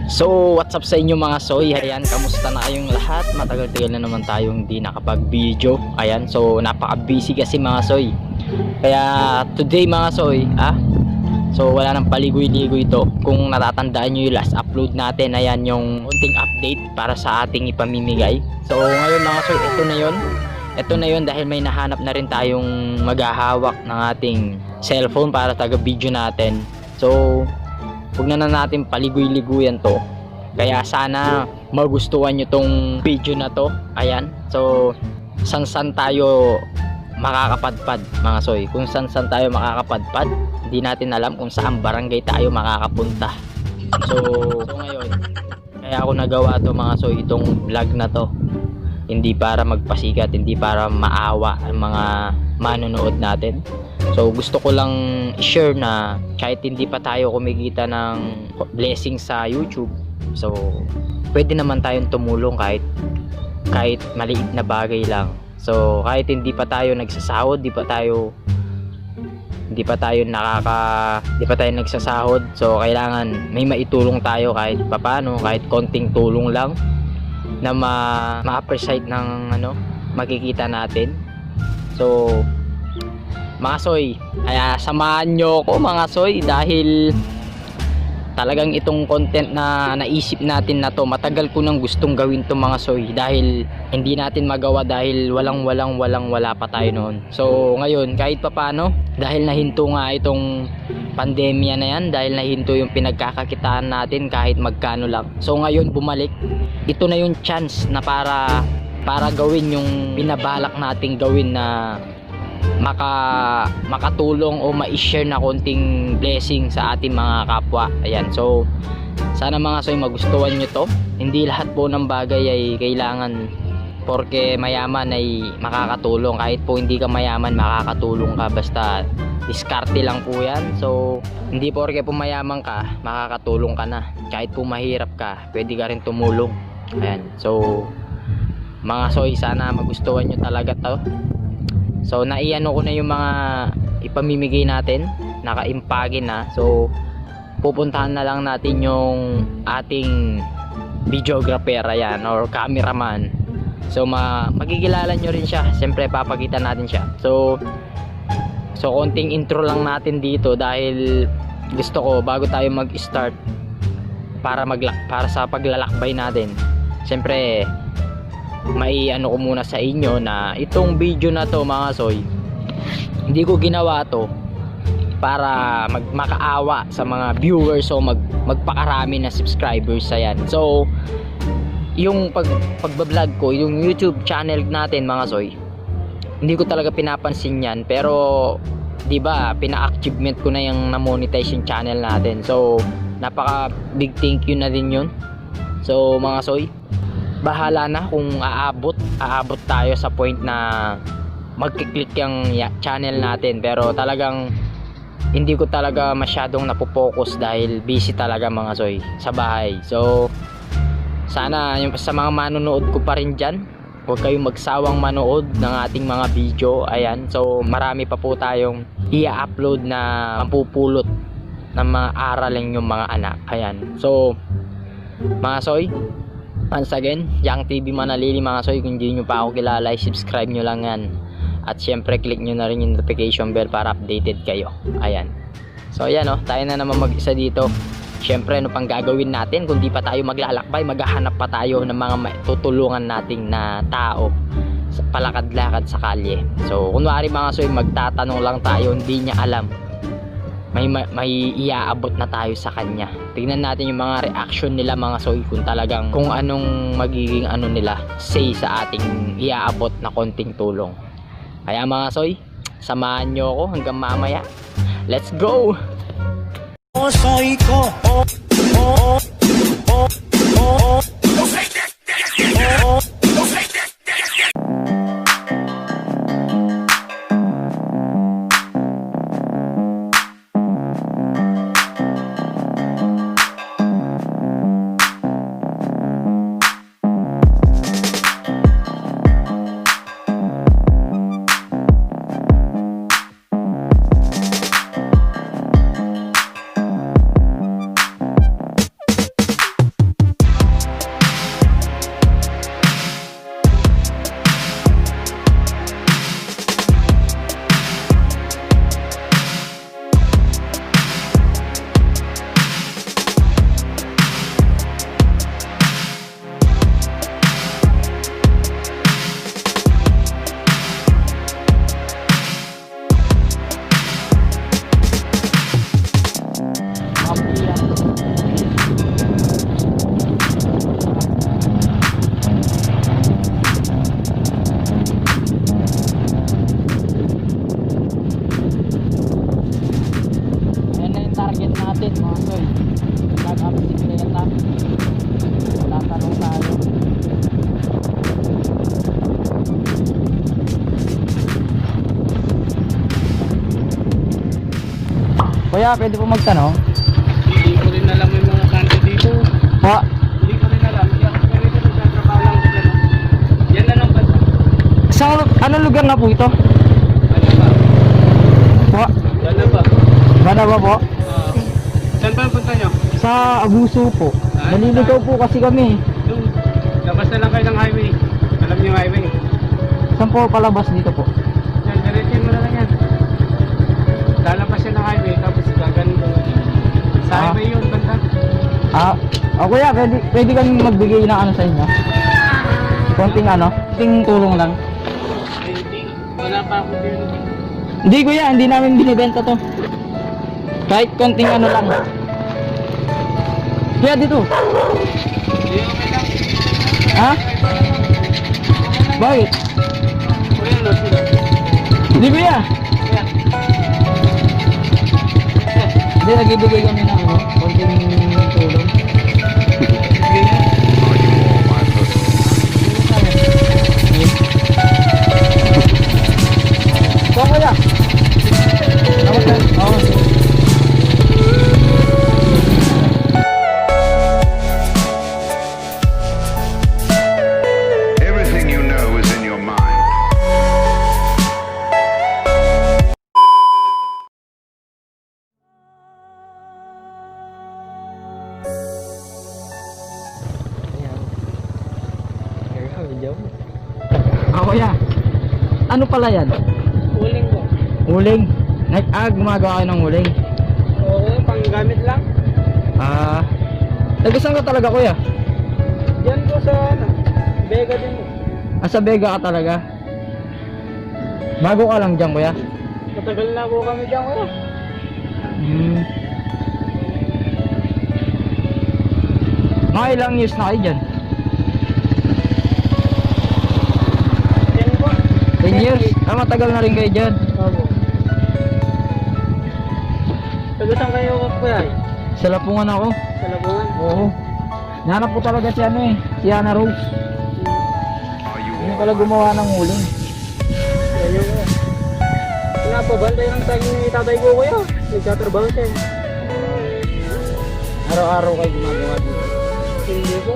So, what's up sa inyo mga soy? Ayan, kamusta na kayong lahat? Matagal-tagal na naman tayong di nakapag-video. Ayan, so napaka-busy kasi mga soy. Kaya today mga soy, so wala nang paligoy-ligoy ito. Kung natatandaan nyo yung last upload natin, ayan yung unting update para sa ating ipamimigay. So ngayon mga soy, ito na yun. Ito na yun dahil may nahanap na rin tayong maghahawak ng ating cellphone para taga-video natin. So huwag na natin paligoy-liguyan to. Kaya sana magustuhan nyo tong video na to. Ayan. So san tayo makakapadpad mga soy. Kung san tayo makakapadpad, hindi natin alam kung saan barangay tayo makakapunta. So ngayon, kaya ako nagawa to mga soy, itong vlog na to. Hindi para magpasikat, hindi para maawa ang mga manonood natin. So gusto ko lang i-share na kahit hindi pa tayo kumikita ng blessing sa YouTube, so pwede naman tayong tumulong kahit maliit na bagay lang. So kahit hindi pa tayo nagsasahod, hindi pa tayo nagsasahod, so kailangan may maitulong tayo kahit papaano, kahit konting tulong lang na ma-appreciate ng makikita natin. So mga soy, kaya samahan nyo ko mga soy, dahil talagang itong content na naisip natin na to, matagal ko nang gustong gawin to mga soy, dahil hindi natin magawa dahil wala pa tayo noon. So ngayon kahit papano, dahil nahinto nga itong pandemya na yan, dahil nahinto yung pinagkakakitaan natin kahit magkano lang, so ngayon bumalik. Ito na yung chance na para gawin yung binabalak nating gawin, na makatulong o ma-share na konting blessing sa ating mga kapwa. Ayan, so sana mga soy magustuhan nyo to. Hindi lahat po ng bagay ay kailangan porke mayaman ay makakatulong. Kahit po hindi ka mayaman, makakatulong ka, basta diskarte lang po yan. So hindi porke po mayaman ka, makakatulong ka na. Kahit po mahirap ka, pwede ka rin tumulong. Ayan, so mga soy, sana magustuhan nyo talaga to. So naiano ko na yung mga ipamimigay natin, nakaimpake na. So pupuntahan na lang natin yung ating videographer, ayan, or cameraman. So magkikilala nyo rin siya, siyempre papakita natin siya. So konting intro lang natin dito, dahil gusto ko bago tayo mag-start, para sa paglalakbay natin, siyempre may ko muna sa inyo na itong video na to mga soy, hindi ko ginawa to para makaawa sa mga viewers o magpakarami na subscribers. Ayan, so yung pagbablog ko, yung YouTube channel natin mga soy, hindi ko talaga pinapansin yan, pero di ba pina-achievement ko na yung na-monetize yung channel natin. So napaka big thank you na din yun. So mga soy, bahala na kung aabot tayo sa point na magkiklik yung channel natin, pero talagang hindi ko talaga masyadong napopokus dahil busy talaga mga soy sa bahay. So sana yung sa mga manonood ko pa rin dyan, huwag kayong magsawang manood ng ating mga video. Ayan, so marami pa po tayong i-upload na mampupulot ng mga araling yung mga anak. Ayan, so mga soy, once again, Yang TV Manalili mga soy. Kung hindi nyo pa ako kilala, subscribe nyo lang yan. At syempre click nyo na rin yung notification bell para updated kayo. Ayan, so ayan tayo na naman mag-isa dito. Syempre pang gagawin natin, kung di pa tayo maglalakbay, maghahanap pa tayo ng mga tutulungan nating na tao sa palakad-lakad sa kalye. So kunwari mga soy, magtatanong lang tayo, hindi niya alam, may iaabot na tayo sa kanya. Tingnan natin yung mga reaction nila mga soy, kung anong magiging nila say sa ating iaabot na konting tulong. Kaya mga soy, samahan nyo ako hanggang mamaya. Let's go! Soy ko. Kuya, pwede po magtanong? Hindi ko rin alam yung mga kanto dito. Po, Hindi ko rin alam. Hindi ako ganito nagtatrabaho lang sa gano'n. Yan na lang ba? sa anong lugar na po ito? Ano ba? Po, Ano ba? Bana ba po? Saan ba ang punta nyo? Sa Abuso po. Ah, Naliligaw po kasi kami. Doon. Labas na lang kayo ng highway. Alam niyo yung highway. Saan po palabas dito po? Yan, diretso mo na lang yan. Lalabas yan ng highway, tapos gaganito. Sa Ah. highway yun, banda. Kuya, pwede kami magbigay ng ano sa inyo? Konting konting tulong lang. Ay, hindi. Wala pa ako dito. Hindi kuya, hindi namin binibenta to. Kahit konting lang. Kuya, dito. Hindi, okay lang. Ha? Bakit? Kuya, no, sila. Hindi kuya. Kuya. Hindi, nagbibigay kami ng konting tulong. So, kuya. Ako sir. Oo. Everything you know is in your mind. Kuya. Ano pala yan? Uling ko. Uling. Gumagawa kayo ng uling. Oo, panggamit lang. Taga-saan ka talaga kuya? Diyan ko sa, Vega din mo. Sa Vega ka talaga? Bago ka lang dyan kuya? Matagal na po kami dyan, kuya. Mga ilang years na kayo dyan? Yan po. 10 years? Matagal na rin kayo dyan. Opo. Taga saan kayo, kuya? Sa Lapungan ako. Sa Labuan. Oo. Nahanap ko talaga si si Ana Rose. Are you Yung all pala gumawa ng uling. Yan yung kuya. Pinapabantay ng saging ni tatay ko, kuya. Nagtatrabaho siya. Araw-araw kayo gumagawa dito. Hindi po.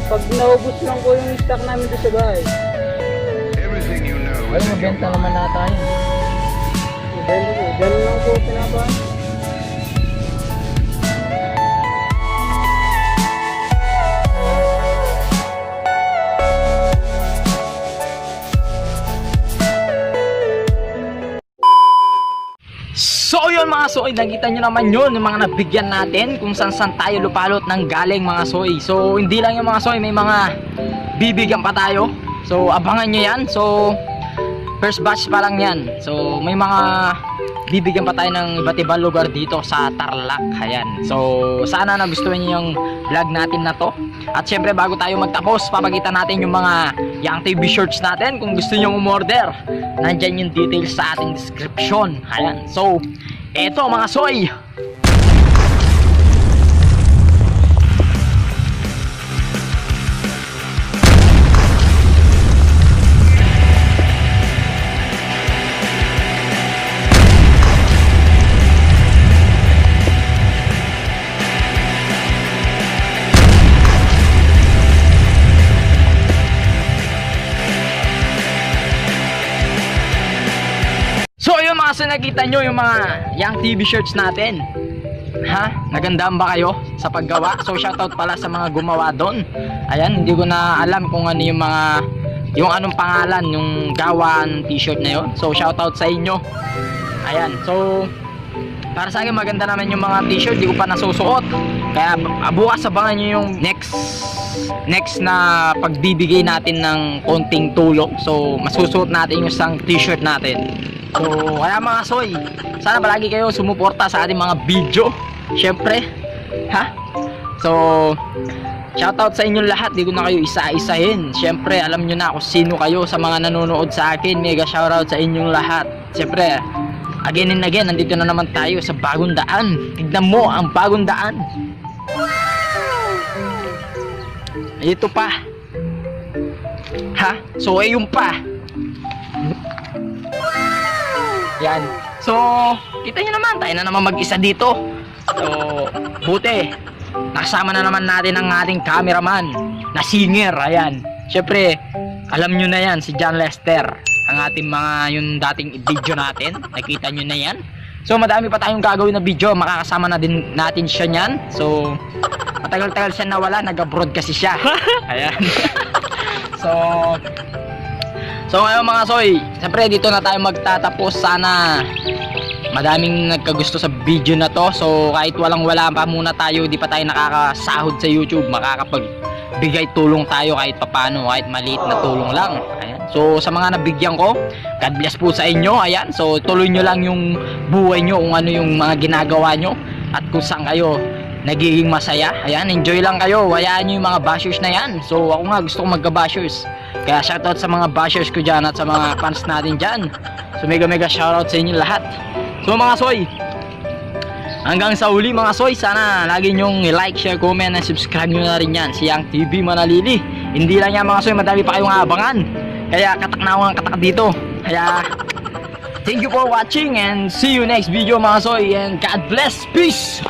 Pag naubos lang po yung stock namin doon sa bahay. everything you know Ay, is in your mabenta mind. naman nata yun. Ganun po. Ganun lang po pinapahan. So yun mga soy, nakita nyo naman yun, yung mga nabigyan natin kung saan tayo lupalot ng galing mga soy. So hindi lang yung mga soy, may mga bibigyan pa tayo. So abangan nyo yan. So first batch pa lang yan. So may mga bibigyan pa tayo ng iba't ibang lugar dito sa Tarlac. Ayan. So sana nagustuhan nyo yung vlog natin na to. At syempre bago tayo magtapos, papakita natin yung mga Yang TV shirts natin. Kung gusto nyo umorder, nandyan yung details sa ating description. Ayan. So eto mga soy, so nakita nyo yung mga Yang TV shirts natin. Ha? Nagandaan ba kayo sa paggawa? So shoutout pala sa mga gumawa doon. Ayan, hindi ko na alam kung ano yung anong pangalan yung gawa ng t-shirt na yun. So shoutout sa inyo. Ayan, so para sa akin maganda naman yung mga t-shirt, di ko pa nasusuot. Kaya bukas abangan nyo yung next na pagbibigay natin ng konting tulong. So masusuot natin yung isang t-shirt natin. So kaya mga soy, sana palagi kayo sumuporta sa ating mga video. Syempre, ha? So shoutout sa inyong lahat, di ko na kayo isa-isahin. Syempre, alam nyo na kung sino kayo sa mga nanonood sa akin. Mega shoutout sa inyong lahat. Syempre, again and again, nandito na naman tayo sa bagong daan. Tignan mo ang bagong daan. Ito pa. Ha? So ayun pa. Yan. So, kita nyo naman, tayo na naman mag-isa dito. So, buti, nakasama na naman natin ang ating cameraman na singer, ayan. Syempre, alam nyo na yan, si John Lester. Ang ating mga, yung dating video natin, nakita nyo na yan. So, madami pa tayong gagawin na video, makakasama na din natin siya nyan. So, matagal-tagal siya nawala, nag-abroad kasi siya. Ayan. So ngayon mga soy, siyempre dito na tayo magtatapos. Sana madaming nagkagusto sa video na to. So kahit walang-wala pa muna tayo, di pa tayo nakakasahod sa YouTube, makakapagbigay tulong tayo kahit papano, kahit maliit na tulong lang. Ayan. So sa mga nabigyan ko, God bless po sa inyo. Ayan. So tuloy nyo lang yung buhay nyo, kung ano yung mga ginagawa nyo at kung saan kayo nagiging masaya. Ayan, enjoy lang kayo. Hayaan nyo yung mga bashers na yan. So ako nga gusto kong magka-bashers. Kaya shoutout sa mga bashers ko dyan at sa mga fans natin dyan. So mega shoutout sa inyo lahat. So mga soy, hanggang sa uli mga soy, sana lagi nyong like, share, comment, and subscribe nyo na rin yan. Si Yang TV Manalili. Hindi lang yan mga soy, madami pa kayong abangan. Kaya katak na ako ng katak dito. Kaya thank you for watching and see you next video mga soy. And God bless. Peace!